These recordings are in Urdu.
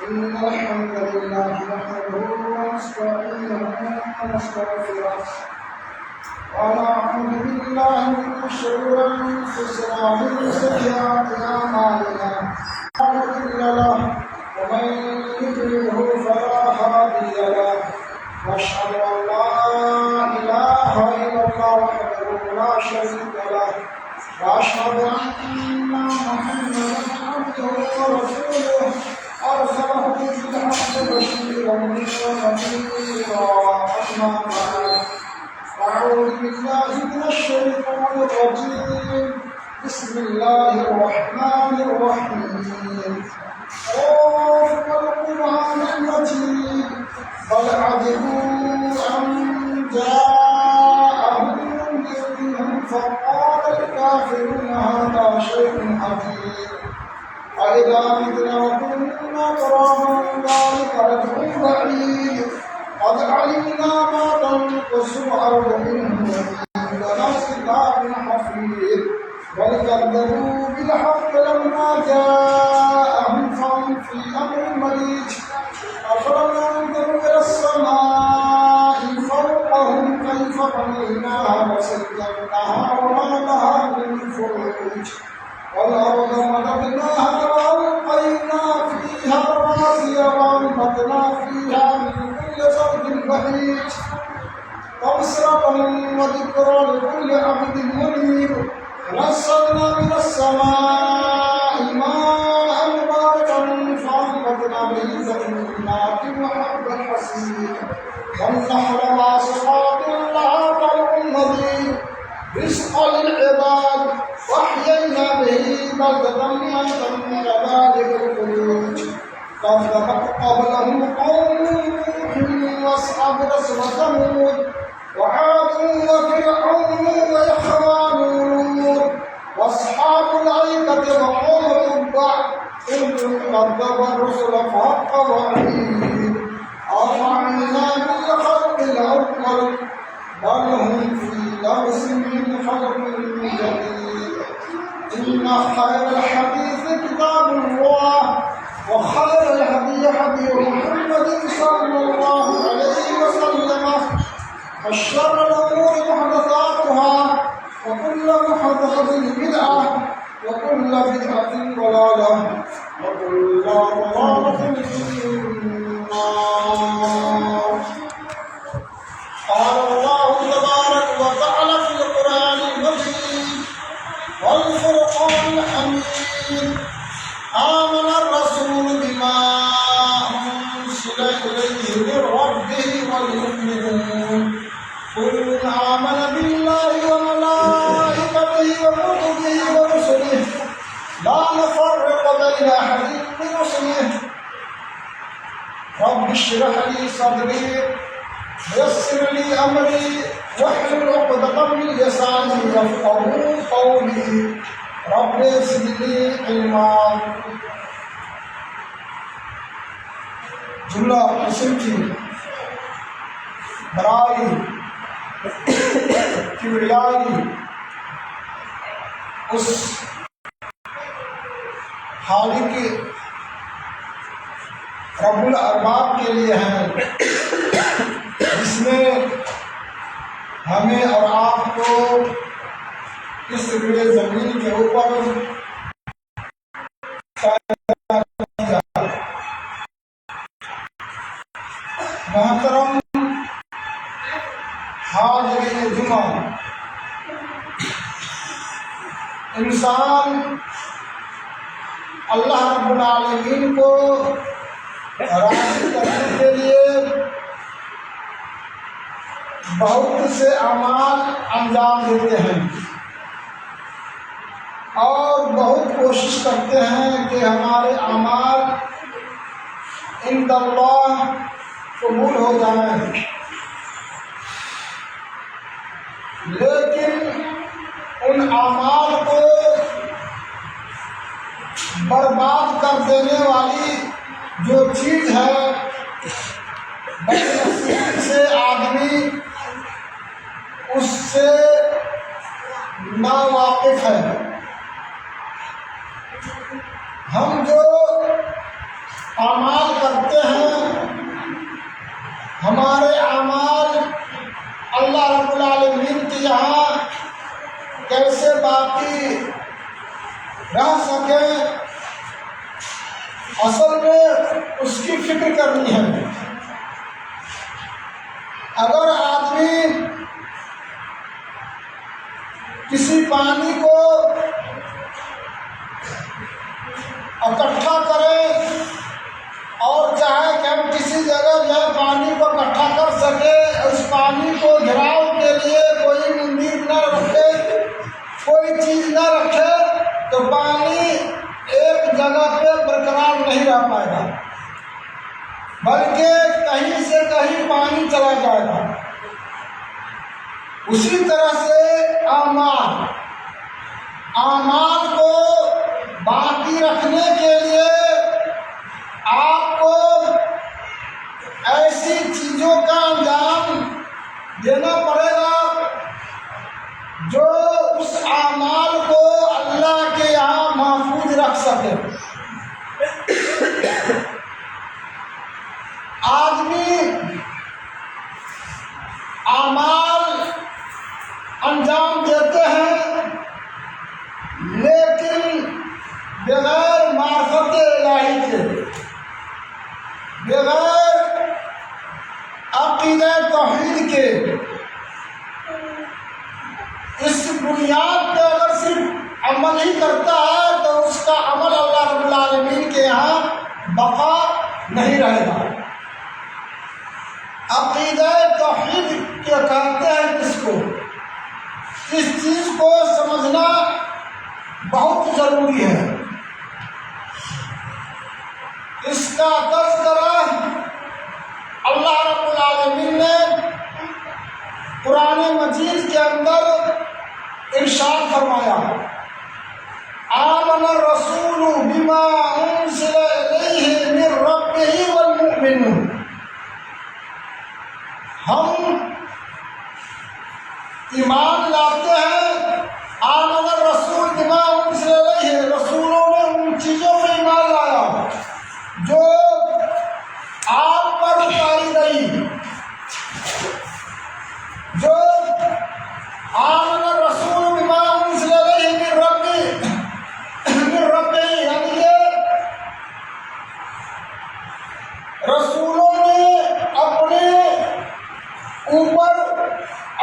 إن الحمد لله نحمده ونستعينه ونستغفره ونعوذ بالله من شرور أنفسنا ومن سيئات أعمالنا لا مضل له ومن يضلله فلا هادي له وأشهد أن لا إله إلا الله وحده لا شريك له وأشهد أن محمدا عبده ورسوله أرسله بالحق بشيرا ونذيرا أما بعد أعوذ بالله من الشيطان الرجيم بسم الله الرحمن الرحيم والقرآن المجيد بل عجبوا أن جاءهم منذر فقال الكافرون هذا شيء عجيب أإذا متنا وكنا ترابا ذلك رجع بعيد قد علمنا ما تنقص الأرض منهم وعندنا كتاب حفيظ بل كذبوا بالحق لما جاءهم فهم في أمر مريج أفلم ينظروا إلى السماء فوقهم كيف بنيناها وزيناها وما لها من فروج والأرض مددناها وألقينا فيها رواسي وأنبتنا فيها من كل زوج بهيج تبصرة وذكرى لكل عبد منيب نزلنا من السماء ماء مباركا فأنبتنا به جنات وحب الحصيد والنخل باسقات لها طلع نضيد رزقا للعباد وأحيينا به بلدة ميتا كذلك الخروج كذبت قبلهم قوم نوح وأصحاب الرس وثمود وعاد وفرعون وإخوان لوط وأصحاب الأيكة وقوم تبع كل كذب الرسل فحق وعيد أطعنا بالخلق الأول بل هم في لبس من خلق جديد إن خير الحديث كتاب الله وخير الهدي هدي محمد صلى الله عليه وسلم وشر الأمور محدثاتها وكل محدثة بدعة وكل بدعة ضلالة وكل ضلالة في النار. قال الله تبارك وتعالى في القرآن المجيد والفرقان الحميد آمن الرسول بما أنزل إليه من ربه والمؤمنون كل آمن بالله وملائكته وكتبه ورسله لا نفرق بين أحد من رسله رب اشرح لي صدري ويسر لي أمري واحلل عقدة من لساني يفقهوا قولي رب زدني علما. جملہ قسم کی برائی کبریائی اس خالق رب الارباب کے لیے ہے جس نے ہمیں اور آپ کو اس روئے زمین کے اوپر محترم حاضرین جمعہ، انسان اللہ رب العالمین کو راضی کرنے کے لیے بہت سے اعمال انجام دیتے ہیں اور بہت کوشش کرتے ہیں کہ ہمارے اعمال عند اللہ قبول ہو جائیں، لیکن ان اعمال کو برباد کر دینے والی جو چیز ہے بدنصیبی سے آدمی اس سے ناواقف ہے۔ ہم جو اعمال کرتے ہیں، ہمارے اعمال اللہ رب العالمین کے یہاں کیسے باقی رہ سکیں، اصل میں اس کی فکر کرنی ہے۔ اگر آدمی کسی پانی کو اکٹھا کرے اور چاہے کہ ہم کسی جگہ جو ہے پانی کو اکٹھا کر سکے، اس پانی کو گھراؤ کے لیے کوئی مندر نہ رکھے، کوئی چیز نہ رکھے، تو پانی ایک جگہ پہ برقرار نہیں رہ پائے گا، بلکہ کہیں سے کہیں پانی چلا جائے گا۔ اسی طرح سے اعمال کو باقی رکھنے کے لیے آپ کو ایسی چیزوں کا انجام دینا پڑے گا جو اس اعمال کو اللہ کے یہاں محفوظ رکھ سکے۔ آدمی اعمال انجام دیتے ہیں، لیکن بغیر معرفت الہی کے، بغیر عقیدہ توحید کے، اس بنیاد پہ اگر صرف عمل ہی کرتا ہے تو اس کا عمل اللہ رب العالمین کے یہاں بقا نہیں رہے گا۔ عقیدہ توحید کیا کہتے ہیں کس کو؟ اس چیز کو سمجھنا بہت ضروری ہے۔ اس کا تذکرہ اللہ رب العالمین نے قرآن مجید کے اندر ارشاد فرمایا، آمن الرسول بما انزل الیہ من ربہ والمؤمنون۔ ہم ایمان لاتے ہیں، آمن الرسول بما انزل الیہ، رسولوں نے ان چیزوں پہ ایمان لایا جو آپ پر اتاری گئی، جو آمن الرسول بما انزل الیہ من ربہ، یعنی کہ رسولوں نے اپنے اوپر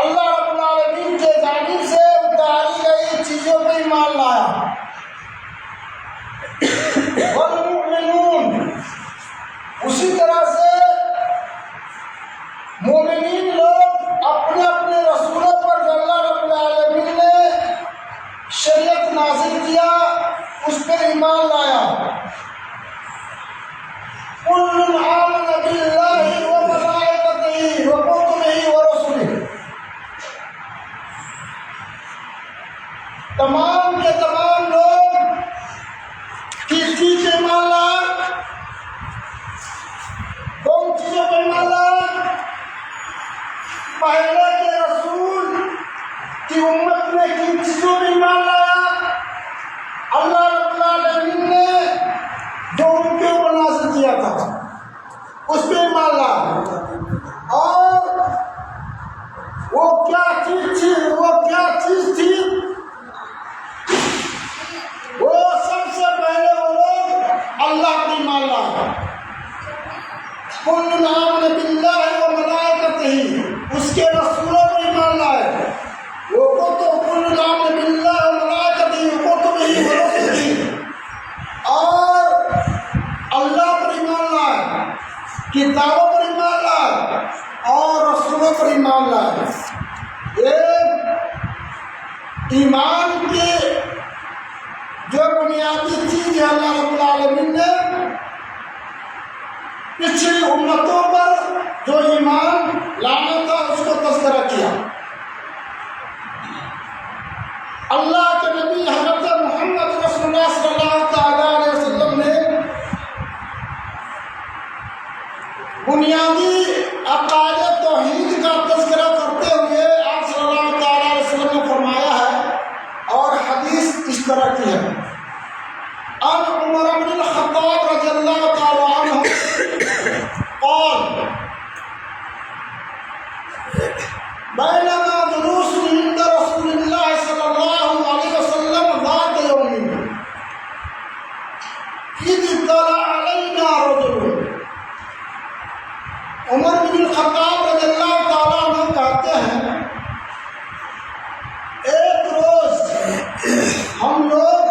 اللہ رب العالمین کے جانب سے اتاری گئی چیزوں پہ ایمان لایا۔ والمؤمنون، اسی طرح سے مومنین لوگ اپنے اپنے رسولوں پر جو اللہ رب العالمین نے شریعت نازل کیا اس پہ ایمان لایا۔ کل آمن باللہ وملائکتہ وکتبہ ورسلہ، تمام کے تمام لوگ کس چیز پہ ایمان لائے؟ کون چیزوں پہ ایمان لائے؟ پہلے کے رسول کی امت نے کن چیزوں پہ ایمان لایا؟ اللہ رب العالمین نے جو ان کے اوپر نازل کیا تھا اس پہ ایمان لایا، اور وہ کیا چیز تھی؟ وہ سب سے پہلے وہ لوگ اللہ کی ایمان لائے۔ کل آمن باللہ وملائکتہ، اس کے رسولوں پر ایمان لائے۔ وہ کل آمن باللہ وملائکتہ وکتبہ ورسلہ، اور اللہ پر ایمان لائے، کتابوں پر ایمان لائے اور رسولوں پر ایمان لائے۔ یہ ایمان کی جو بنیادی چیز ہے، اللہ رب العالمین نے پچھلی امتوں پر جو ایمان لانا تھا اس کو تذکرہ کیا۔ اللہ کے نبی حضرت محمد رسول اللہ صلی اللہ تعالیٰ علیہ وسلم نے بنیادی عقائد توحید کا تذکرہ کرتے ہوئے آپ صلی اللہ تعالیٰ علیہ وسلم نے فرمایا ہے اس طرح کی ہے. ان عمر بن الخطاب رضی اللہ تعالی عنہ قال بینما جلوس عند رسول اللہ صلی اللہ علیہ وسلم ذات یوم اذ اطلع علینا رجل. عمر بن الخطاب رضی اللہ تعالیٰ عنہ کہتے ہیں ایک روز ہم لوگ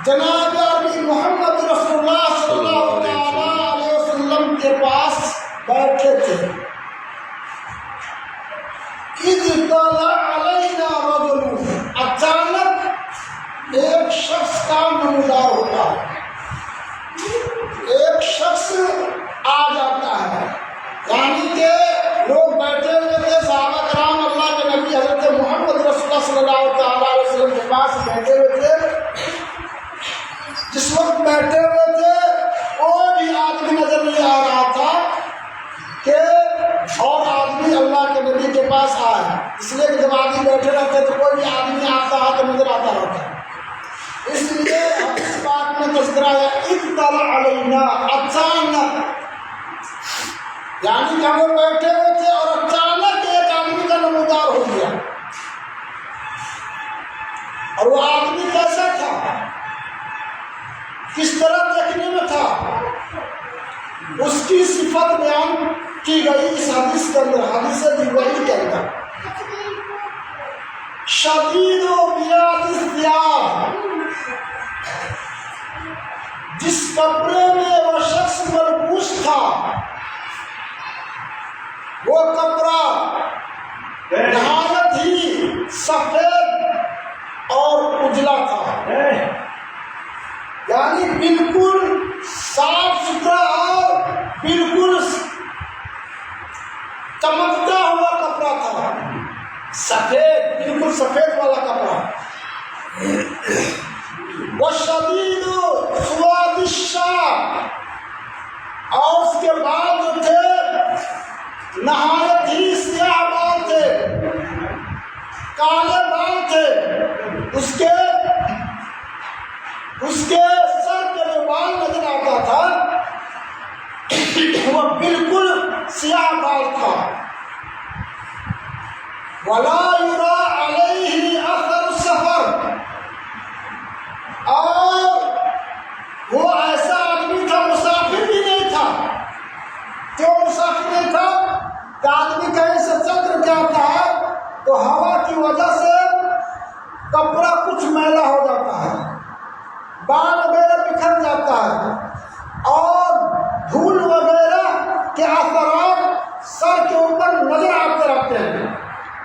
جناب عربی محمد رسول اللہ صلی اللہ تعالیٰ علیہ وسلم کے پاس بیٹھے تھے. اذ اطلع علینا رجل، اچانک ایک شخص کا نمودار ہوتا ہے، ایک شخص آ جاتا ہے. یعنی کہ لوگ بیٹھے ہوئے تھے، صحابہ کرام اللہ کے نبی حضرت محمد رسول اللہ صلی اللہ تعالیٰ علیہ وسلم کے پاس بیٹھے ہوئے تھے. جس وقت بیٹھے ہوئے تھے کوئی بھی آدمی نظر نہیں آ رہا تھا کہ اور آدمی اللہ کے نبی کے پاس آئے، اس لیے کہ جب آدمی بیٹھے رہتے تو کوئی بھی آدمی آتا ہے تو نظر آتا رہتا ہے. اس لیے اس بات میں تذکرہ ہے اطلع علینا، اچانک، یعنی کہ ہم لوگ بیٹھے ہوئے تھے اور اچانک ایک آدمی کا نمودار ہو گیا. اور وہ آدمی کیسا تھا، کس طرح دیکھنے میں تھا، اس کی صفت بیان کی گئی اس حدیث کے اندر، حدیث جبرائیل کے اندر. شدید و بیاض الثیاب، جس کپڑے میں وہ شخص ملبوس تھا وہ کپڑا نہایت ہی سفید اور اجلا تھا، یعنی بالکل صاف ستھرا اور بالکل چمکتا ہوا کپڑا تھا، سفید، بالکل سفید والا کپڑا. وشدید سواد الشعر، اور اس کے بال جو تھے نہایت ہی سیاہ بال تھے، کالے بال تھے. اس کے سر کے جو بال نظر آتا تھا وہ بالکل سیاہ بال تھا. ولا یرا علیہ اثر السفر، اور وہ ایسا آدمی تھا، مسافر بھی نہیں تھا. کیوں مسافر نہیں تھا؟ کہ آدمی کہیں سے چل کر کے آتا ہے تو ہوا کی وجہ سے کپڑا کچھ میلا ہو جاتا ہے، بال وغیرہ بکھر جاتا ہے، اور دھول وغیرہ کے اثرات سر کے اوپر نظر آتے رہتے ہیں.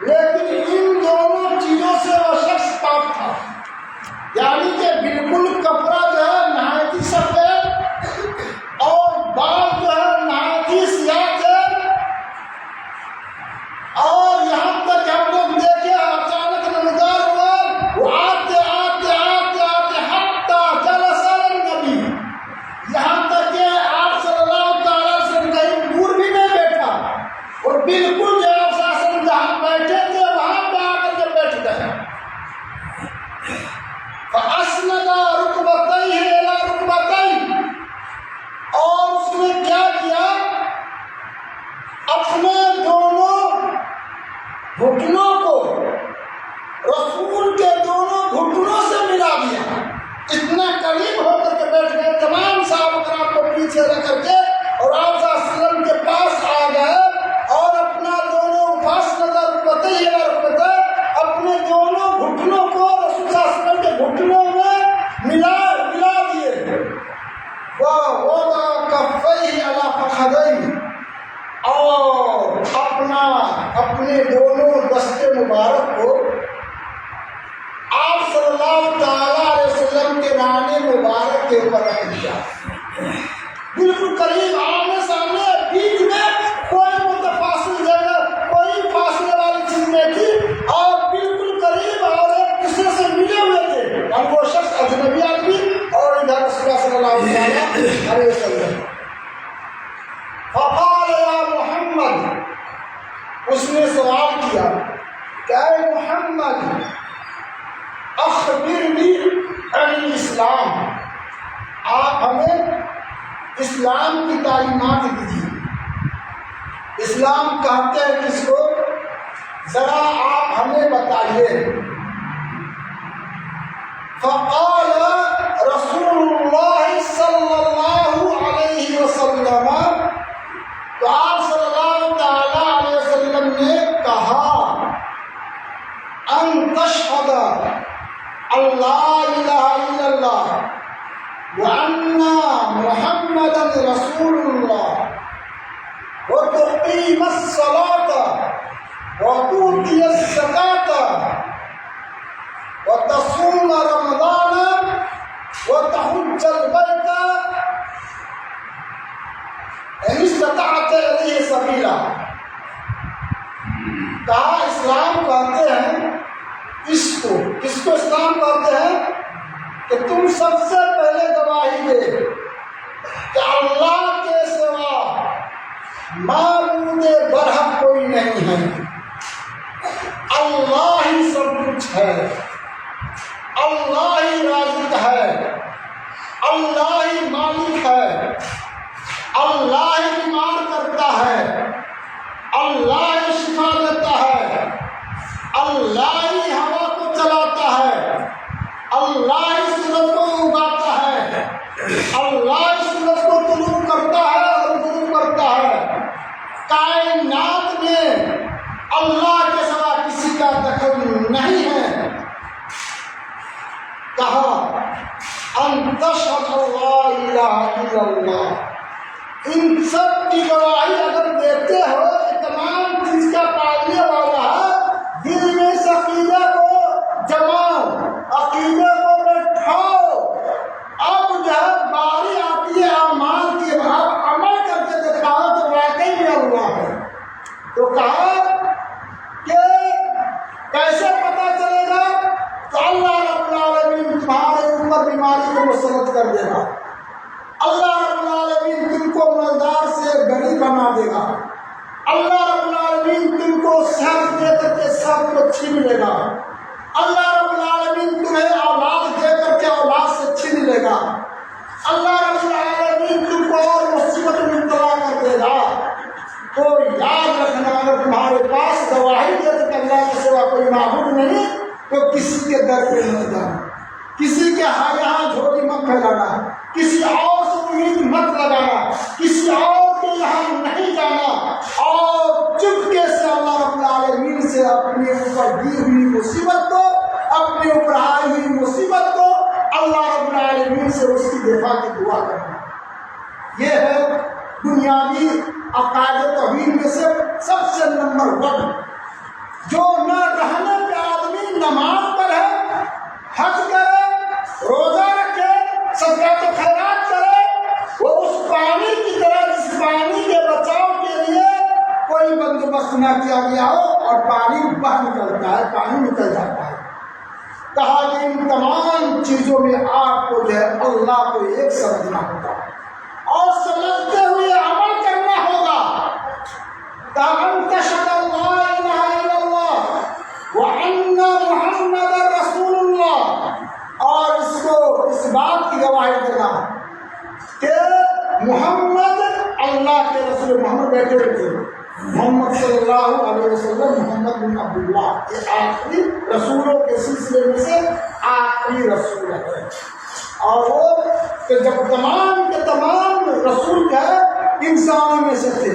لیکن ان دونوں چیزوں سے وہ شخص پاک تھا، یعنی کہ بالکل کپڑا جو ہے نہایت ہی سفید اور بال جو ہے نہایت ہی سیاہ تھے. اور یہاں تک ہم لوگ دیکھے اچانک نمودار ہوا، وہ آتے آتے آتے آتے حتی جلس النبی، یہاں تک کہ آپ صلی اللہ تعالیٰ سے کہیں دور بھی نہیں بیٹھا، اور بالکل جو آپ صلی جہاں بیٹھے تھے وہاں پہ آ کر کے بیٹھ گئے. فَأَسْنَدَ رُكْبَتَيْهِ إِلَىٰ رُكْبَتَيْهِ، اور اس نے کیا کیا، اپنے دونوں گھٹنوں کو رسول کے دونوں گھٹنوں سے ملا دیا. اتنا قریب ہو کر کے بیٹھ گئے، تمام صحابہ کرام کو پیچھے رکھ کر کے، اور آپ صلی اللہ علیہ وسلم کے پاس آ گئے اور اپنا دونوں فاصلہ رکبتیہ الی رکبتیہ، اپنے دونوں گھٹنوں کو رسول صلی اللہ علیہ وسلم کے گھٹنوں میں ملا دیے. وَوَضَعَ كَفَّيْهِ عَلَىٰ فَخِذَيْهِ، اور اپنے دونوں دستے مبارک کو آپ صلی اللہ تعالیٰ علیہ وسلم کے رانے مبارک کے اوپر رکھ دیا. بالکل قریب، آمنے سامنے، بیچ میں کوئی متفاصل جگہ، کوئی فاصلے والی چیز نہیں تھی، اور بالکل قریب اور ایک دوسرے سے ملے ہوئے تھے. اب وہ شخص اجنبی آدمی اور ادھر رسول اللہ صلی اللہ علیہ وسلم. فقال یا محمد، اس نے سوال کیا کہ اے محمد، اخبرنی عن الاسلام، آپ ہمیں اسلام کی تعلیمات دیجیے۔ اسلام کہتے ہیں کس کو، ذرا آپ ہمیں بتائیے۔ فقال رسول اللہ صلی اللہ علیہ وسلم، تو آپ صلی اللہ تعالی علیہ وسلم نے کہا، ان تشہد اللہ الہ الا اللہ وان محمدا رسول اللہ وتقیم الصلاۃ وتؤتی الزکاۃ وتصوم رمضان وتحج البیت ان استطعت الیہ سبیلا۔ کہا اسلام کہتے ہیں اس کو، کس کو اسلام کہتے ہیں، کہ تم سب سے پہلے گواہی دے کہ اللہ کے سوا معبود برحق کوئی نہیں ہے، اللہ ہی سب کچھ ہے، اللہ ہی رازق ہے، اللہ ہی مالک ہے، اللہ ہی بیمار کرتا ہے، اللہ ہی شفا دیتا ہے، اللہ ہی ہوا کو چلاتا ہے، اللہ ہی سورج کو اگاتا ہے، اللہ ہی سورج کو طلوع کرتا ہے اور غروب کرتا ہے۔ کائنات میں اللہ کے سوا کسی کا دخل نہیں ہے۔ کہا ان تشہد اللہ الہ الا اللہ، ان سب کی گواہی اگر دیتے ہو کہ تمام چیز کا پالنے والا ہے، دل میں اس عقیدے کو جماؤ، عقیدے کو بٹھاؤ۔ اب جب باری آتی ہے اعمال کی، آپ عمل کر کے دکھاؤ تو واقعی میں اللہ ہے۔ تو کہا کہ کیسے پتہ چلے گا، تو اللہ رب العالمین تمہارے اوپر بیماری کو مسلط کر دے گا، اللہ رب العالمین تم کو مالدار سے غریب بنا دے گا، اللہ رب العالمین تم کو صحت دے کر کے صحت کو چھین لے گا، اللہ رب العالمین تمہیں اولاد دے کر کے اولاد سے چھین لے گا، اللہ رب العالمین تم کو اور مصیبت میں مبتلا کر دے گا۔ تو یاد رکھنا، اگر تمہارے پاس گواہی دے کہ اللہ کے سوا کوئی معبود نہیں، تو کسی کے در پہ مت جانا، کسی کے یہاں جھولی مت پھیلانا، کسی اور سے امید مت لگانا، کسی اور کے یہاں نہیں جانا، اور چپکے سے اللہ رب العالمین سے اپنے اوپر دی ہوئی مصیبت کو، اپنے اوپر آئی ہوئی مصیبت کو اللہ رب العالمین سے اس کی دفاع کی دعا کرنا۔ یہ ہے بنیادی عقائد توحید میں سے سب سے نمبر 1، جو نہ رہنے پہ آدمی نماز پڑھے، حج کرے، روزہ رکھے، صدقہ و خیرات کرے، وہ اس پانی کی طرح جس پانی کے بچاؤ کے لیے کوئی بندوبست نہ کیا گیا ہو اور پانی بہہ نکلتا ہے، پانی نکل جاتا ہے۔ کہا کہ ان تمام چیزوں میں آپ کو جو ہے اللہ کو ایک سمجھنا ہوگا اور سمجھتے ہوئے عمل کرنا ہوگا۔ کہا ان تشہد اللہ الہ الا اللہ وان محمد رسول اللہ، اور اس کو اس بات کی گواہی دینا کہ محمد اللہ کے رسول، محمد بیٹھے ہوئے تھے، محمد صلی اللہ علیہ وسلم محمد بن عبداللہ، یہ آخری رسولوں کے سلسلے میں سے آخری رسول ہے، اور وہ کہ جب تمام کے تمام رسول جو ہے انسانوں میں سے تھے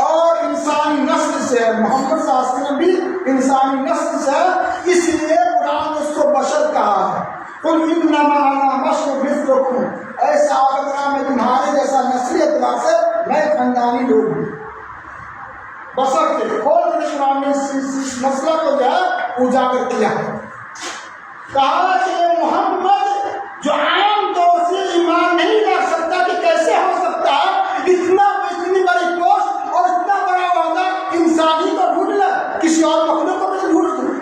اور انسانی نسل سے ہے، محمد صلی اللہ علیہ وسلم بھی انسانی نسل سے ہے، اس لیے قرآن نے اس کو بشر کہا ہے۔ قل انما انا بشر مثلکم، اے صحابہ کرام میں تمہارے جیسا نسلی اعتبار سے میں خاندانی لوگ ہوں، بشر کے اور قرآن نے اس مسئلہ کو جو ہے اجاگر کیا ہے۔ کہا کہ محمد جو عام طور سے ایمان نہیں لا سکتا کہ کیسے ہو سکتا ہے اتنی بڑی پوسٹ اور اتنا بڑا وعدہ انسانی کو ڈھونڈ لے، کسی اور مخلوق کو بھی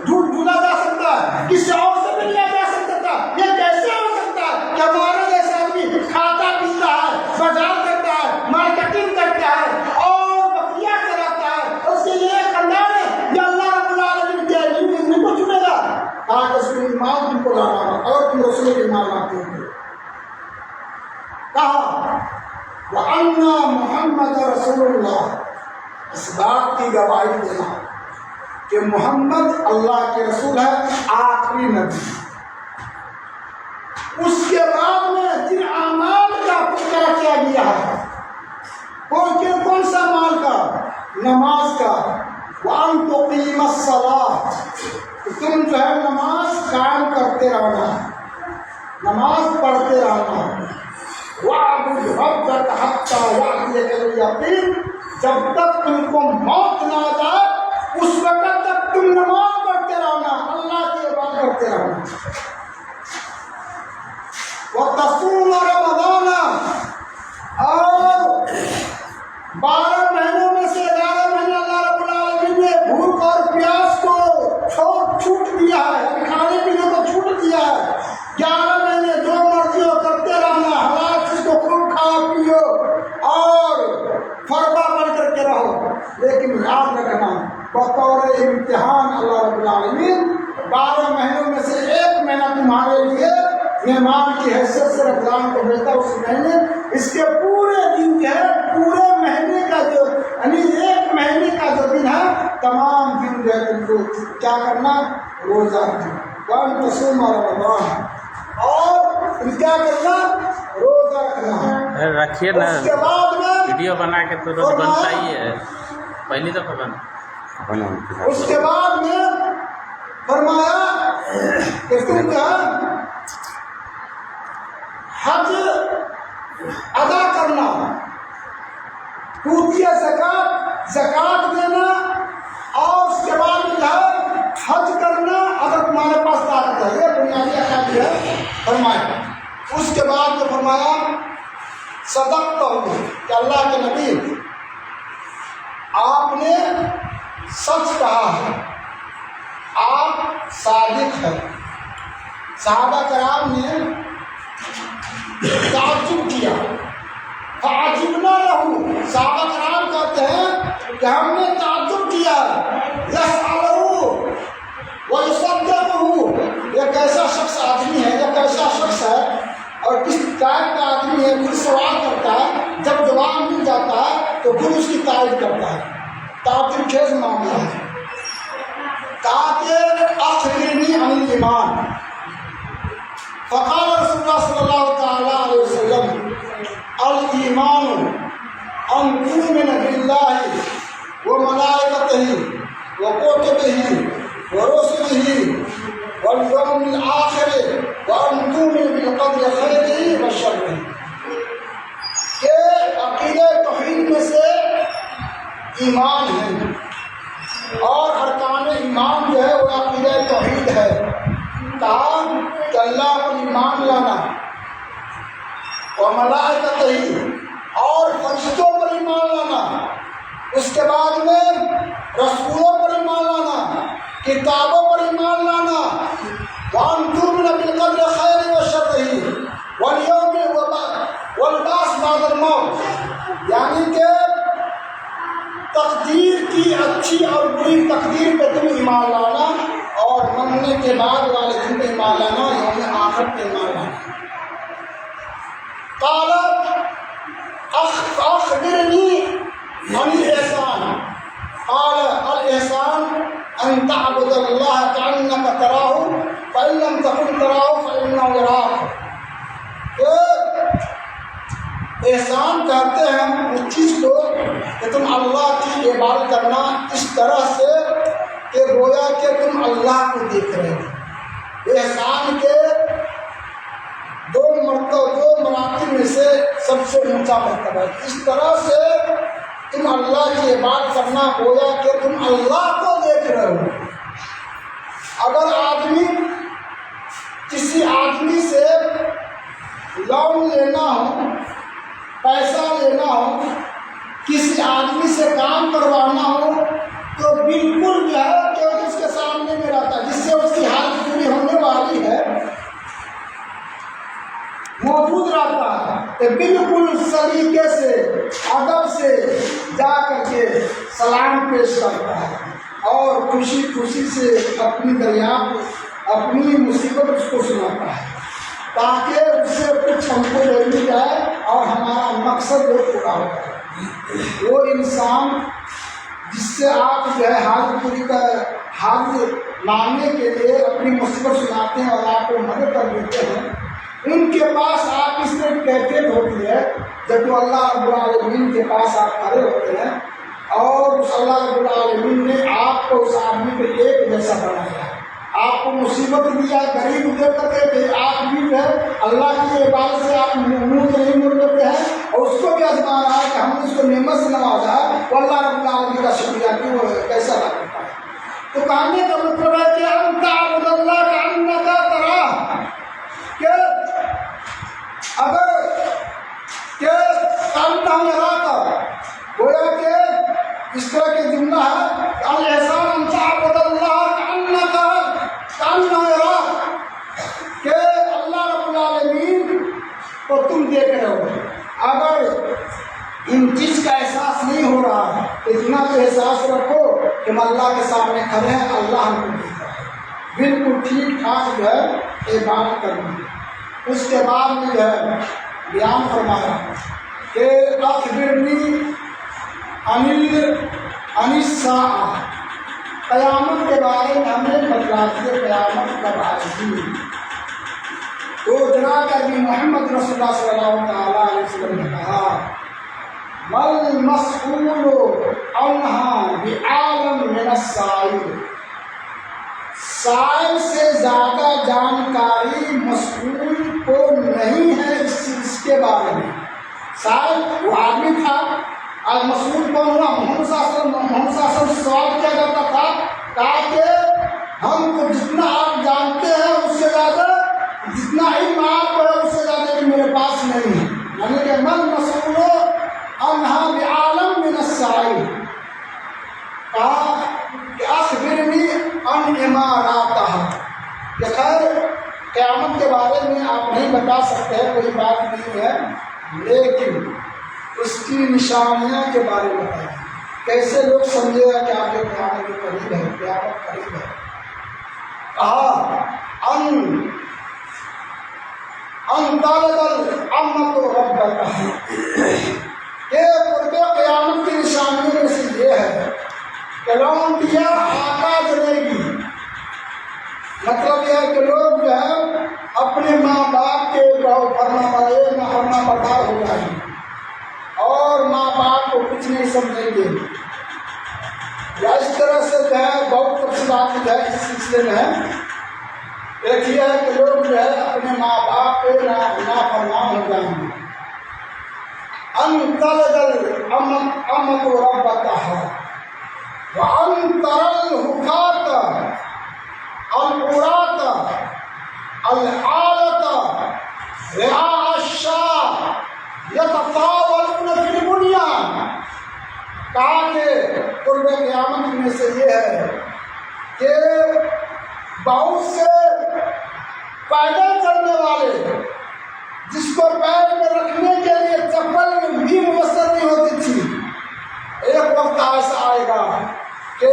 ڈھونڈا جا سکتا ہے، کسی اور سے بھی لیا جا سکتا تھا، یہ کیسے ہو سکتا ہے کہ ہمارے جیسا آدمی کھاتا پیتا ہے، بازار کرتا ہے، مارکیٹنگ کرتا ہے اور بکریاں چلاتا ہے، اس کے لیے خاندان ہے، یہ اللہ رب العالمین کے علم کو چنے گا۔ اللہ کے رسول ایمان تم کو لانا ہوگا اور تم رسول ایمان لاتے ہو. کہا وَأَنَّ محمد رسول اللہ، اس بات کی گواہی دینا کہ محمد اللہ کے رسول ہے، آخری نبی. اس کے بعد میں جن اعمال کا تذکرہ کیا گیا ہے، کون سا اعمال کا؟ نماز کا. وَأَن تُقِيمَ الصَّلَاةَ، تم جو ہے نماز قائم کرتے رہنا، نماز پڑھتے رہنا. وَاعْبُدْ رَبَّكَ حَتَّىٰ يَأْتِيَكَ الْيَقِينُ، جب تک تم کو موت نہ آ جائے اس وقت تک تم نماز پڑھتے رہنا، اللہ کی عبادت کرتے رہنا. وَتَصُومَ رَمَضَانَ، اور 12 مہینوں میں سے 11 مہینے اللہ رب العالمین نے بھوک اور پیاس کو چھوٹ دیا ہے، کھانے پینے کو چھوٹ دیا ہے. 11 مہینے جو مرضی ہو کرتے رہنا، حلال چیز کو خوب کھا پیو اور فرما پڑھ کر کے رہو. لیکن یاد رکھنا بطور امتحان اللہ رب العالمین 12 مہینوں میں سے 1 مہینہ تمہارے لیے مہمان کی حیثیت سے رمضان کو بھیجتا. اس مہینے اس کے پورے دن جو ہے، پورے مہینے کا جو یعنی 1 مہینے کا جو دن ہے، تمام دن جو ہے تم کو کیا کرنا؟ روزہ رکھنا. وَأَن تَصُومَ رَمَضَانَ، اور تم کیا کرنا؟ روزہ رکھنا. رکھیے نا، اس کے بعد میں ویڈیو بنا کے تو روز بنتا ہی ہے، پہلی دفعہ بنا. اس کے بعد میں فرمایا کہ تم جو ہے حج ادا کرنا، پوچھیے زکات دینا، اور اس کے بعد جو ہے حج کرنا اگر تمہارے پاس طاقت ہے. یہ بنیادی احکام ہے فرمایا. اس کے بعد جو فرمایا صدقت ہو کہ اللہ کے نبی آپ نے سچ کہا ہے، آپ صادق ہیں. صحابہ کرام نے تعجب کیا. فعجبنا لہ، صحابہ کرام کہتے ہیں کہ ہم نے تعجب کیا. یسألہ ویصدقہ، یہ کیسا شخص آدمی ہے، یہ کیسا شخص ہے اور کس ٹائپ کا آدمی ہے. پھر سوال کرتا ہے، جب جواب مل جاتا ہے تو پھر اس کی تعریف کرتا ہے. تعجب خیز معاملہ ہے. کہا کہ اخبرنی عن الایمان، فقال رسول اللہ صلی اللہ تعالی علیہ وسلم الایمان ان تؤمن باللہ وملائکتہ وکتبہ ورسلہ والیوم الآخر وان تؤمن بالقدر خیرہ وشرہ. کہ عقیدہ توحید میں سے ایمان ہے، اور ارکان ایمان جو ہے وہ عقیدہ توحید ہے. کہا کہ اللہ پر ایمان لانا، اور ملائکتہ، اور فرشتوں پر ایمان لانا. اس کے بعد میں رسولوں پر ایمان لانا، کتابوں پر ایمان لانا. وَأَن تُؤْمِنَ بِالْقَدْرِ خَيْرِهِ وَشَرِّهِ وَالْيَوْمِ وَالْبَعْثِ بَعْدَ الْمَوْتِ، یعنی کہ تقدیر کی اچھی اور بری تقدیر پہ تم ایمان لانا، اور مرنے کے بعد والے دن پہ ایمان لانا، یوم آخر پہ ایمان لانا. قال اخبرنی عن الاحسان، قال الاحسان ان تعبد اللہ کأنک تراہ فإن لم تکن تراہ فإنہ یراک. احسان کہتے ہیں اس چیز کو کہ تم اللہ کی عبادت کرنا اس طرح سے کہ گویا کہ تم اللہ کو دیکھ رہے ہو. احسان کے 2 مراتب میں سے سب سے اونچا مرتبہ ہے. اس طرح سے تم اللہ کی عبادت کرنا گویا کہ تم اللہ کو دیکھ رہے ہو. اگر آدمی کسی آدمی سے لون لینا ہو، پیسہ لینا ہو، کسی آدمی سے کام کروانا ہو، تو بالکل جو ہے کہ اس کے سامنے میں رہتا ہے، جس سے اس کی حالت پوری ہونے والی ہے موجود رہتا ہے. کہ بالکل سلیقے سے ادب سے جا کر کے سلام پیش کرتا ہے، اور خوشی خوشی سے اپنی دریافت اپنی مصیبت اس کو سناتا ہے تاکہ اس سے کچھ ہم کو مل جائے اور ہمارا مقصد وہ پورا ہو جائے۔ وہ انسان جس سے آپ جو ہے حاضر پوری کا حاضر مانگنے کے لیے اپنی مصیبت سناتے ہیں اور آپ کو مدد کر دیتے ہیں، ان کے پاس آپ اس میں کیفیت ہوتی ہے جب وہ اللہ رب العالمین کے پاس آپ کھڑے ہوتے ہیں اور اس اللہ رب العالمین نے آپ کو اس آدمی کو ایک جیسا بنایا ہے، آپ کو مصیبت دیا، غریب دے کرتے تھے، آپ بھی جو ہے اللہ کی عبادت سے آپ منہ سے نہیں مڑ کرتے ہیں اور اس کو بھی آزما رہا ہے کہ ہم نے اس کو نعمت سے نوازا ہے، وہ اللہ رب العالمین کا شکریہ کہ وہ کیسا ادا کرتا ہے۔ تو کہنے کا مطلب ہے کہ انت عبد اللہ کانک تراہ، کہ اگر کہ کانتا یراک، گویا کہ اس طرح کے جملہ ہے الاحسان انت عبد اللہ کانک یراک، کہ اللہ رب العالمین کو تم دیکھ رہے ہو۔ اگر ان چیز کا احساس نہیں ہو رہا ہے تو اتنا تو احساس رکھو کہ ہم اللہ کے سامنے کھڑے ہیں، اللہ ہم کو دیکھ رہا ہے، بالکل ٹھیک ٹھاک جو ہے عبادت کرنی۔ اس کے بعد میں جو ہے بیان فرمایا کہ اخبرنی عن الساعہ، قیامت کے بارے میں ہمیں بتلا دیے، قیامت کب آئے گی۔ تو جناب نبی محمد رسول اللہ صلی اللہ تعالیٰ علیہ وسلم نے کہا مل مسئول عنہا بعالم من السائل، سائل سے زیادہ جانکاری مسئول کو نہیں ہے اس کے بارے میں۔ سائل وہ آدمی تھا، اور مسئول کون ہوا؟ محمد صلی اللہ علیہ وسلم سوال کیا جاتا تھا تاکہ ہم کو جتنا آپ جانتے ہیں اس سے زیادہ، جتنا علم آپ کو ہے اس سے زیادہ علم میرے پاس نہیں ہے، یعنی کہ من مسئول عنہا بعالم من السائل۔ کہا کہ اخبرنی عن اماراتہا، کہ خیر قیامت کے بارے میں آپ نہیں بتا سکتے، کوئی بات نہیں ہے، لیکن اس کی نشانیاں کے بارے میں بتائیں، کیسے لوگ سمجھے گا کہ آپ کے قیامت کے قریب ہے، قیامت قریب ہے۔ کہا ان طالب الامت ربک، کہ قرب قیامت کی نشانیوں میں سے یہ ہے کہ لونڈیا آقا جلے گی، مطلب یہ ہے کہ لوگ جو ہے اپنے ماں باپ کے فرما بردار ہو جائیں گے اور ماں باپ کو کچھ نہیں سمجھیں گے، یا اس طرح سے جو ہے بہت تفصیلات جو ہے اس سلسلے میں ہے۔ ایک یہ ہے کہ لوگ جو ہے اپنے ماں باپ پہ نافرمان ہو جائیں گے۔ ان تلد الامت ربتہا وان ترى الحفاة العراة العالة رعاء الشاة یتطاولون فی البنیان، کہا کہ قرب قیامت میں سے یہ ہے کہ بہت سے پیدل چلنے والے جس کو پیر میں رکھنے کے لیے چپل بھی میسر نہیں ہوتی تھی، ایک وقت ایسا آئے گا کہ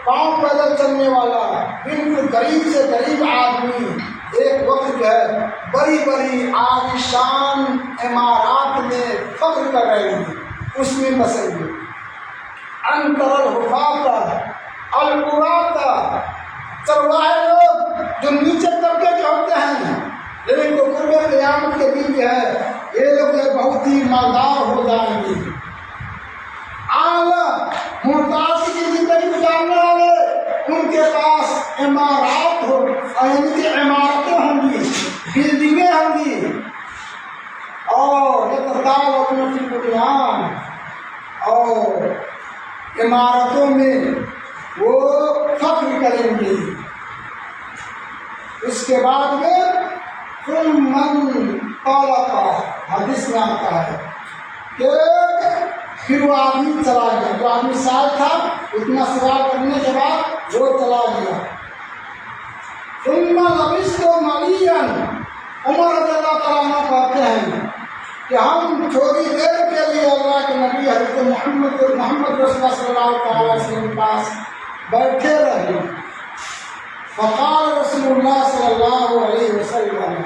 پاؤں پیدل چلنے والا بالکل غریب سے غریب آدمی ایک وقت جو ہے بڑی بڑی عالیشان عمارات میں فخر کر رہے ہیں، اس میں بسیں گے۔ انتر الحفاة العراة، چرواہے لوگ جو نیچے طبقے کے ہوتے ہیں، لیکن جو قرب قیامت کے دن جو ہے یہ لوگ بہت ہی مالدار ہو جائیں گے۔ اعلیٰ محتاج کی زندگی گزارنے والے ان کے پاس عمارات ہو، یعنی کہ عمارتیں ہوں گی، بلڈنگیں ہوں گی، اور یتطاولون فی البنیان، اور عمارتوں میں وہ فخر کریں گے۔ اس کے بعد میں من طلق، حدیث میں آتا ہے کہ پھر وہ آدمی چلا گیا، جو آدمی سائل تھا اتنا سوال کرنے کے بعد وہ چلا گیا۔ ثم لبثت مليا، عمر رضی اللہ تعالیٰ عنہ کہتے ہیں کہ ہم تھوڑی دیر کے لیے اللہ کے نبی حضرت محمد رسول اللہ صلی اللہ تعالیٰ علیہ وسلم کے پاس بیٹھے رہے. فقال رسول اللہ صلی اللہ علیہ وسلم،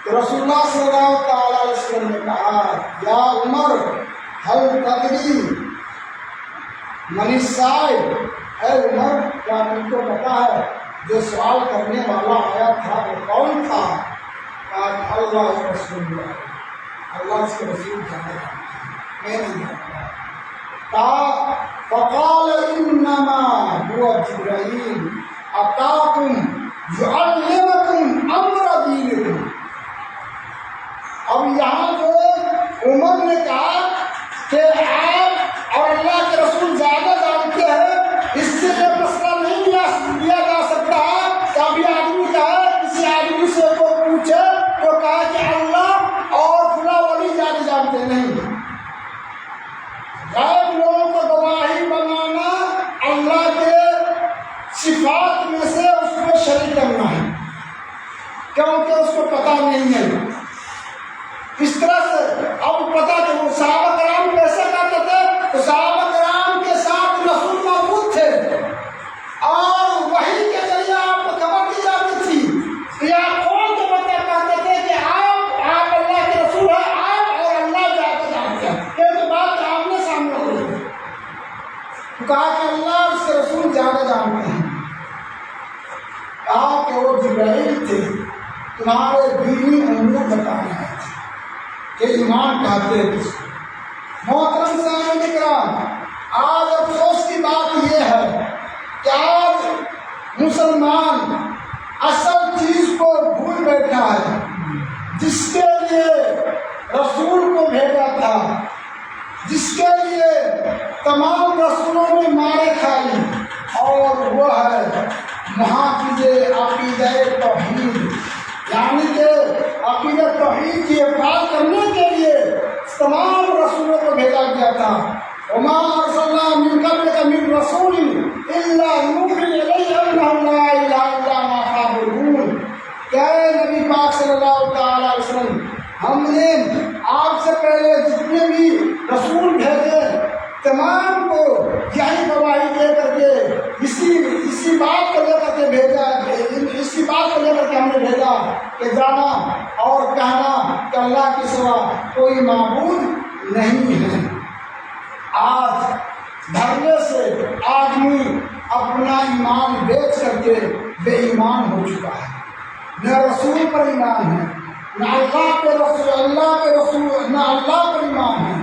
رسول اللہ صلی اللہ تعالیٰ علیہ وسلم نے کہا، یا عمر حل تدری من السائل، اے عمر کیا تم کو پتا ہے جو سوال کرنے والا آیا تھا وہ کون تھا؟ کہا اللہ رسول اللہ، اللہ اس کے رسول جانا، میں نہیں جانتا. کہا فقال انما هو جبرائیل اتاکم یعلمکم امر دینکم. اب یہاں جو عمر نے کہا کہ آپ اور اللہ کے رسول زیادہ جانتے ہیں، اس سے یہ مسئلہ نہیں لیا جا سکتا کہ ابھی آدمی کہا کسی آدمی سے کو پوچھے تو کہا کہ اللہ اور فلاں ولی زیادہ جانتے نہیں. غیر لوگوں کو گواہی بنانا اللہ کے صفات میں سے اس کو شریک کرنا ہے، کیونکہ اس کو پتہ نہیں ہے. اس طرح سے اب پتہ کہ وہ صحابہ کرام کیسے کرتے تھے، تو صحابہ کرام کے ساتھ رسول موجود تھے اور وحی کے ذریعے آپ کو خبر دی جاتی تھی. یا کون تو بتا کہتے تھے کہ آپ اللہ کے رسول ہیں، آپ اور اللہ زیادہ جانتے ہیں. یہ تو بات آمنے سامنے ہو رہی ہے. کہا کہ اللہ اس کے رسول زیادہ جانتے ہیں. کہا کہ وہ جبرائیل تھے تمہارے دینی امور بتانے آئے تھے کہ ایمان کہتے ہیں کس کو. محترم سامعین کرام، آج افسوس کی بات یہ ہے کہ آج مسلمان اصل چیز کو بھول بیٹھا ہے جس کے لیے رسول کو بھیجا تھا، جس کے لیے تمام رسولوں نے مارے کھائی، اور وہ ہے محافظ عقیدہ توحید. یعنی کہ عقیدہ توحید کی حفاظت کرنے کے لیے تمام رسولوں کو بھیجا گیا تھا. وما ارسلنا من قبلک من رسول الا نوحی الیہ انہ لا الہ الا انا فاعبدون. کہ نبی پاک صلی اللہ تعالی علیہ وسلم، ہم نے آپ سے پہلے جتنے بھی رسول بھیجے تمام کو یہی گواہی دے کر کے اسی بات کو لے کر کے بھیجا، اسی بات کو لے کر کے ہم نے بھیجا کہ جانا اور کہنا کہ اللہ کے سوا کوئی معبود نہیں ہے. آج دھرنے سے آدمی اپنا ایمان بیچ کر کے بے ایمان ہو چکا ہے. نہ رسول پر ایمان ہے، نہ اللہ کے رسول، نہ اللہ پر ایمان ہے،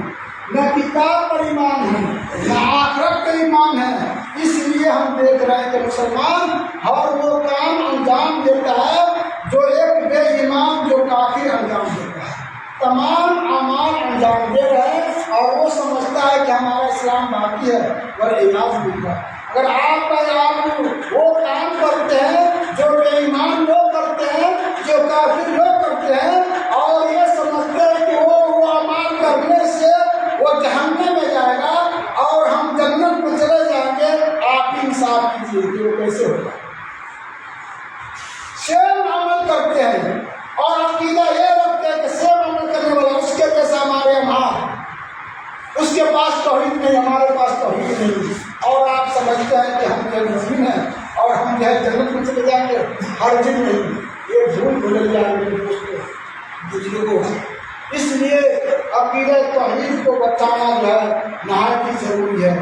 نہ کتاب پر ایمان ہے، نہ آخرت پر ایمان ہے. اس لیے ہم دیکھ رہے ہیں کہ مسلمان ہر وہ کام انجام دیتا ہے جو ایک بے ایمان جو کافر انجام دیتا ہے. تمام اعمال انجام دے رہے ہیں اور وہ سمجھتا ہے کہ ہمارا اسلام باقی ہے، والعیاذ باللہ. اگر آپ وہ کام کرتے ہیں جو بے ایمان لوگ کرتے ہیں، جو کافر لوگ کرتے ہیں، اور یہ سمجھتے ہیں کہ وہ اعمال کرنے سے وہ جہنم میں جائے گا اور ہم جنت میں چلے جائیں گے، آپ ہی انصاف کیجیے کہ وہ کیسے ہوگا. سیم عمل کرتے ہیں اور عقیدہ یہ رکھتے ہیں کہ سیم عمل کرنے والا اس کے جیسا ہمارے عمال، اس کے پاس توحید نہیں، ہمارے پاس توحید نہیں، اور آپ سمجھتے ہیں کہ ہم جو مومن ہیں اور ہم جو ہے جنت میں چلے جائیں گے. ہر دن نہیں، یہ بھول جائیں گے دوستوں بزرگوں. اس لیے عقیدہ توحید کو بچانا جو ہے نہایت ہی ضروری ہے.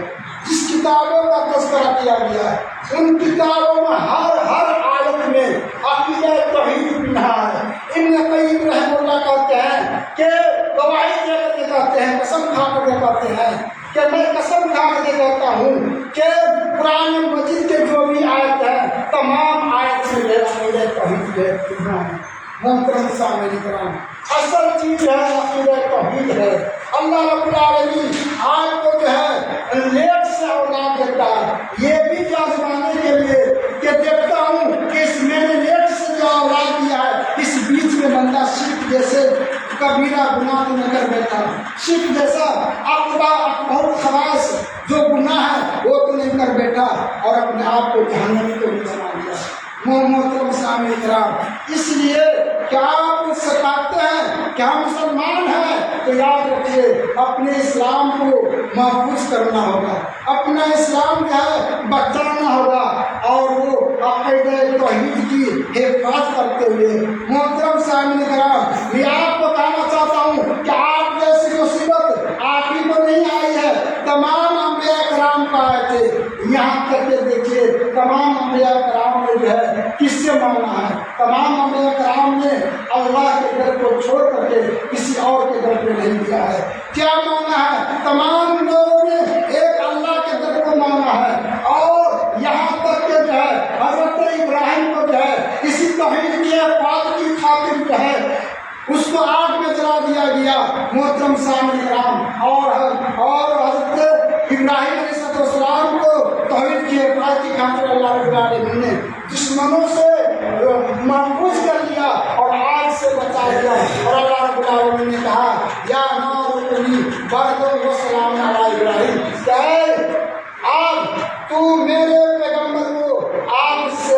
جس کتابوں کا تذکرہ کیا گیا ہے ان کتابوں میں ہر آیت میں عقیدہ توحید پنہا ہے. ابن قیم رحمہ اللہ کہتے ہیں کہ گواہی دے کر کے کہتے ہیں، قسم کھا کر کے کہتے ہیں کہ میں قسم کھا کر کے کہتا ہوں کہ قرآن مجید کے جو بھی آیت ہے تمام آیت میں عقیدہ توحید پنہا ہے. محترم سامعین کرام، اصل چیز ہے عقیدہ توحید ہے. اللہ رب العالمین آپ کو جو ہے لیٹ سے اولاد دیتا ہے، یہ بھی آزمانے کے لیے کہ دیکھتا ہوں کہ اس میں نے لیٹ سے جو اولاد دیا ہے اس بیچ میں بندہ شرک جیسے کبیرہ گناہ تو نہ کر بیٹھا، شرک جیسا اکبر خبائث جو گناہ ہے وہ تو نہیں کر بیٹھا اور اپنے آپ کو جہنمی کو نہیں بنا دیا. محترم سامعین کرام، اس لیے کہ آپ سکھاتے ہیں کہ ہم مسلمان ہیں تو یاد رکھیے اپنے اسلام کو محفوظ کرنا ہوگا، اپنا اسلام جو ہے بچانا ہوگا اور وہ عقیدہ توحید کی حفاظت کرتے ہوئے۔ محترم سامعین کرام، میں آپ کو کہنا چاہتا ہوں کہ آپ جیسی مصیبت آپ ہی کو نہیں آئی ہے، تمام انبیاء کرام کا آئے تھے۔ یہاں تک کہ دیکھیے تمام انبیاء کرام نے جو ہے کس سے مانگا ہے؟ تمام انبیاء کرام نے اللہ کے در کو چھوڑ کر کے کسی اور کے در پہ نہیں دیا ہے۔ کیا مانگا ہے؟ تمام لوگوں نے ایک اللہ کے در کو مانگا ہے، اور یہاں تک کہ جو ہے حضرت ابراہیم کو جو ہے کسی توحید کی حفاظت کی خاطر جو ہے اس کو آگ میں جلا دیا گیا۔ محترم سامعین کرام، اور حضرت ابراہیم علیہ السلام کو توحید کی حفاظت کی خاطر اللہ رب العالمین نے دشمنوں سے محفوظ کر لیا اور آگ سے بچا لیا، اور اللہ رب العالمین نے کہا یا نار کونی بردا و سلام علی ابراہیم، کہ آگ تو میرے پیغمبر کو آگ سے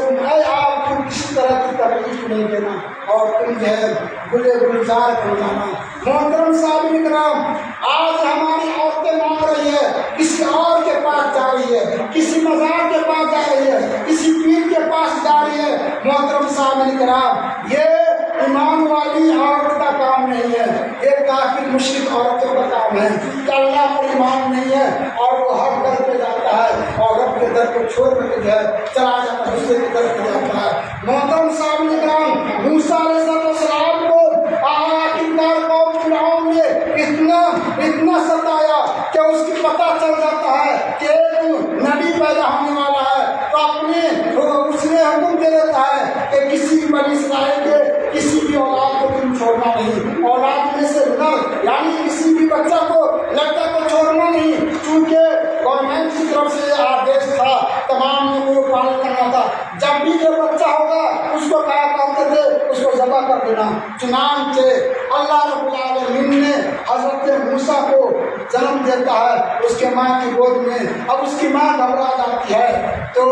آپ کو کسی طرح کی تکلیف نہیں دینا اور تم جو ہے گلے گلزار بن جانا۔ محترم سامعین کرام، آج ہماری عورتیں مانگ رہی ہے، کسی اور کے پاس جا رہی ہے، کسی مزار کے پاس جا رہی ہے، کسی پیر کے پاس جا رہی ہے۔ محترم سامعین کرام، یہ ایمان والی عورت کا کام نہیں ہے، یہ کافر مشرک عورتوں کا کام ہے کہ اللہ پر ایمان نہیں ہے اور وہ ہر در پہ جاتا ہے اور رب کے در کو چھوڑ کر کے چلا جاتا ہے، دوسرے کے در پہ جاتا ہے۔ محترم سامعین کرام، موسیٰ علیہ السلام کو آخرکار قوم فرعون نے اتنا ستایا کہ اس کی پتہ چل جاتا ہے کہ ایک نبی پیدا ہونے والا ہے، تو اس نے حکم دے دیتا ہے کہ کسی بنی اسرائیل کے کسی بھی اولاد کو تم چھوڑنا نہیں، اولاد میں سے نر یعنی کسی بھی بچہ کو لڑکا کو چھوڑنا نہیں، چونکہ گورنمنٹ کی طرف سے آدیش تھا، تمام لوگوں کو پالن کرنا تھا۔ جب بھی یہ بچہ ہوگا اس کو کیا کرتے تھے؟ اس کو ذبح کر دینا۔ چنانچہ اللہ رب العالمین نے حضرت موسیٰ کو جنم دیتا ہے اس کے ماں کی گود میں۔ اب اس کی ماں گھبرا جاتی ہے تو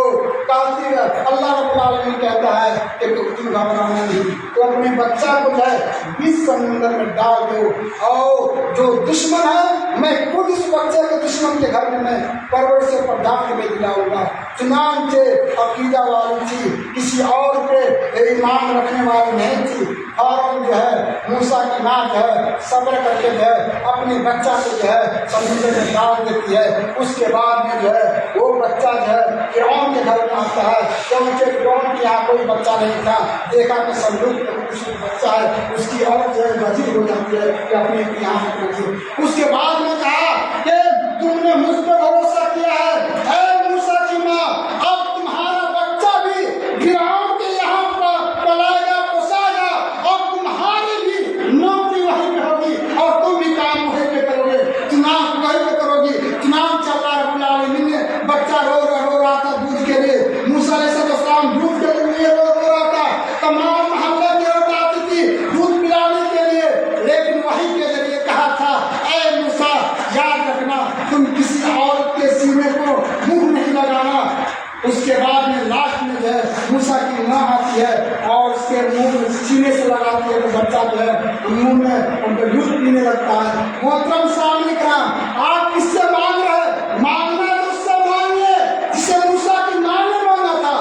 کہتی ہے، اللہ رب العالمین کہتا ہے کہ تم گھبرانا نہیں، تو اپنے بچہ کو جو ہے بیچ سمندر میں ڈال دو، اور جو دشمن ہے میں خود اس بچے کے دشمن کے گھر میں پرور سے پرداخت میں دلاؤں گا۔ چنانچہ عقیدہ والی تھی، کسی اور پہ ایمان رکھنے والی نہیں تھی۔ ہارون جو ہے موسیٰ کی ماں جو ہے صبر کر کے جو ہے اپنے بچہ کو جو ہے سمندر میں ڈال دیتی ہے۔ اس کے بعد میں جو ہے وہ بچہ جو ہے فرعون کے گھر میں آتا ہے، کیونکہ فرعون کے یہاں کوئی بچہ نہیں تھا، دیکھا کہ صندوق میں کچھ بچہ ہے، اس کی عورت جو ہے وزیر ہو جاتی ہے کہ اپنے یہاں رکھیے۔ اس کے بعد میں کہا کہ تم نے مجھ پہ بھروسہ کیا ہے اے موسیٰ کی ماں، اب تمہارا بچہ بھی فرعون کے یہاں پلائے گا، پوسائے گا، اور تمہاری بھی نوکری وہیں پہ ہوگی اور تم بھی کام وہیں پہ کرو گے، چنانچہ وہیں پہ کرو گی۔ چنانچہ اللہ رب العالمین نے بچہ رو رہا تھا دودھ کے لیے، موسیٰ علیہ السلام دودھ کے لیے رو رہا تھا، تمام محلے کی عورتیں آتی تھی دودھ پلانے کے لیے، لیکن وہی کے ذریعے کہا تھا اے موسیٰ یاد رکھنا تم کسی عورت کے سینے کو منہ نہیں لگانا۔ اس کے بعد میں لاسٹ میں جو ہے موسیٰ کی ماں آتی ہے اور اس کے منہ سینے سے لگاتی ہے تو بچہ جو ہے منہ میں ان کو دودھ پینے لگتا ہے۔ محترم سامعین کرام، آپ کس سے مانگ رہے ہیں؟ مانگنا تو اس سے مانگیے جس سے موسیٰ کی ماں نے مانگا تھا،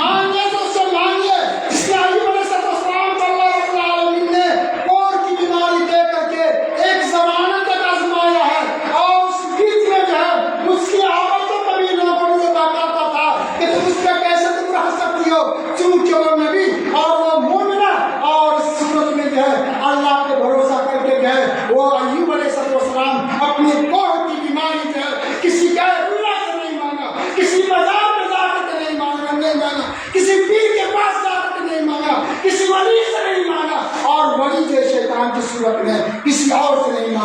مانگے تو اس سے مانگیے جس نے ایوب علیہ السلام کو اللہ رب العالمین نے کور کی بیماری دے کر کے ایک زمانے تک آزمایا ہے، اور اس بیچ میں جو ہے اس کی عورتوں کو بھی لوگوں نے بتاتا تھا کہ تم اس پہ کیسے تم رہ سکتی ہو، چونکہ وہ نبی اور وہ مومنہ، اور اس صورت میں جو ہے اللہ پہ بھروسہ کر کے جو ہے وہ ایوب علیہ السلام اپنی کور کی بیماری جو ہے کسی غیر اللہ سے نہیں مانگا، کسی مزار پہ جا کر نہیں مانگا، کسی پیر کے پاس جا کر نہیں مانگا، کسی ولی سے نہیں مانگا، اور ولی جو شیطان کی صورت میں کسی اور سے نہیں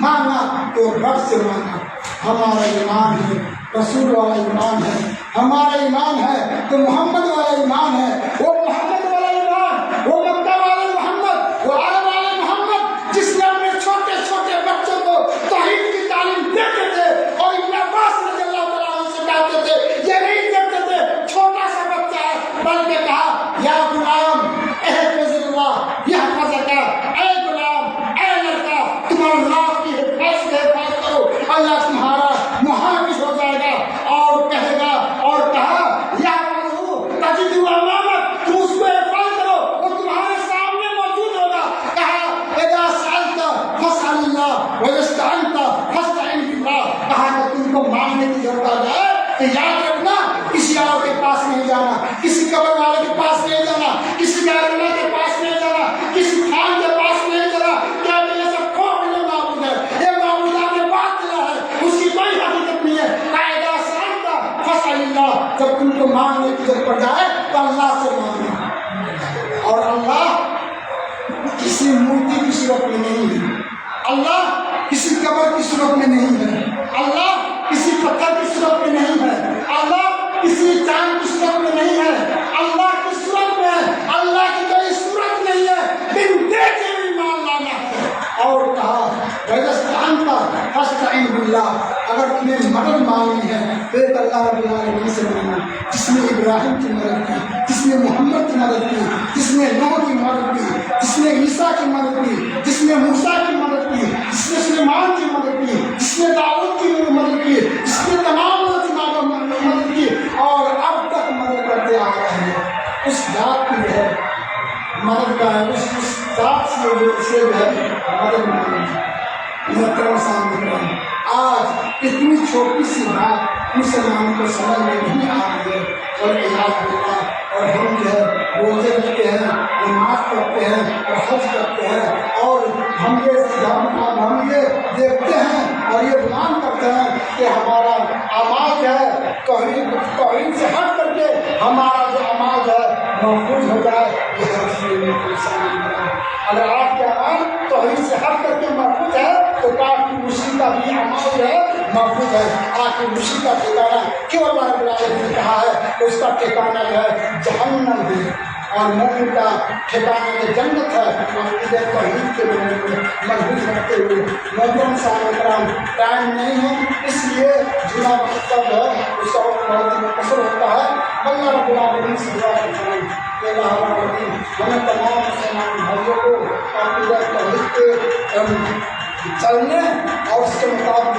مانگا تو رب سے مانگا۔ ہمارا ایمان ہے رسول والا ایمان ہے، ہمارا ایمان ہے تو محمد والا ایمان ہے، وہ محمد والا ایمان، وہ مکہ والا محمد، وہ عرب والا محمد جس نے اپنے چھوٹے چھوٹے بچوں کو توحید کی تعلیم دیتے تھے، اور ابن عباس رضی اللہ تعالیٰ عنہ سے کہتے تھے یہ نہیں دیتے تھے چھوٹا سا بچہ ہے، بلکہ یا غلام احفظ اللہ یحفظک، اے غلام اے لڑکا تم اللہ کی حفاظت کرو، اللہ تمہارا محافظ ہو جائے گا۔ اور کہے گا، اور کہا یا تجد امامک، تم اس کو حفاظت کرو، وہ تمہارے سامنے موجود ہوگا۔ کہا اذا سألت فاسأل اللہ واذا استعنت فاستعن باللہ، کہا کہ تم کو مانگنے کی ضرورت آ جائے تو یاد رکھنا کسی اور کے پاس نہیں جانا، کسی قبر والے کے پاس نہیں جانا، کسی غیر اللہ کے پاس نہیں جانا، کسی خان کے پاس نہیں جانا، کیا یہ سب کھوکھلے معبود ہے، یہ معبودات باطل ہے، اس کی کوئی حقیقت نہیں ہے۔ قاعدہ سالتا فصل اللہ، جب تم کو مانگنے کی ضرورت پڑ جائے تو اللہ سے مانگنا، اور اللہ کسی مورتی کی صورت میں نہیں ہے، اللہ کسی قبر کی صورت میں نہیں ہے، اللہ کسی پتھر کی صورت میں نہیں ہے، اللہ کسی چاند کی صورت میں نہیں ہے، اللہ کی صورت میں ہے، اللہ کی کوئی صورت نہیں ہے، بن دیکھے بھی مان لانا ہے۔ اور کہا فاستعن باللہ، اگر تمہیں مدد مانگنی ہے تو ایک اللہ رب العالمین سے مانگنا، جس نے ابراہیم کی مدد کی، جس نے محمد کی مدد کی، جس نے نوح کی مدد کی، جس نے عیسیٰ کی مدد کی، جس نے موسیٰ کی مدد کی، جس نے سلیمان کی مدد کی، جس نے داؤد کی مدد کی، جس نے تمام مدد کی، اور اب تک مدد کرتے آ رہے ہیں۔ اس ذات کی ہے مدد کا ہے، اس ذات سے جو ہے مدد مانگی۔ محترم سامنے آج اتنی چھوٹی سی بات مسلمانوں کو سمجھ میں نہیں آ رہی ہے، اور اعزاز ہوتا، اور ہم جو ہے روزے رکھتے ہیں، نماز پڑھتے ہیں اور حج کرتے ہیں، اور ہم یہ دیکھتے ہیں اور یہ گمان کرتے ہیں کہ ہمارا اعمال جو ہے توحید سے ہٹ کر کے ہمارا جو اعمال ہے محفوظ ہو جائے۔ یہ اگر آپ کے اعمال توحید سے ہٹ کر کے محفوظ ہے تو آپ کی مشکل کا بھی اعمال جو ہے محفوظ ہے۔ آپ کی مشکل کا ٹھکانا کیوں اللہ رب العالمین نے کہا ہے کہ اس کا ٹھکانا جو ہے جہنم ہے، اور مومن کا ٹھکانا میں جنت ہے۔ عقیدہ توحید کے بارے میں محفوظ رکھتے ہوئے محترم صاحب کرام، ٹائم نہیں ہے اس لیے جنا وقت جو ہے اس کا وقت بہت ہی مختصر ہوتا ہے۔ اللہ رب العالمین سے دعا کرتا ہوں کہ اللہ رب العالمین ہمیں تمام مسلمان بھائیوں کو عقیدہ توحید کے چلنے اور اس کے مطابق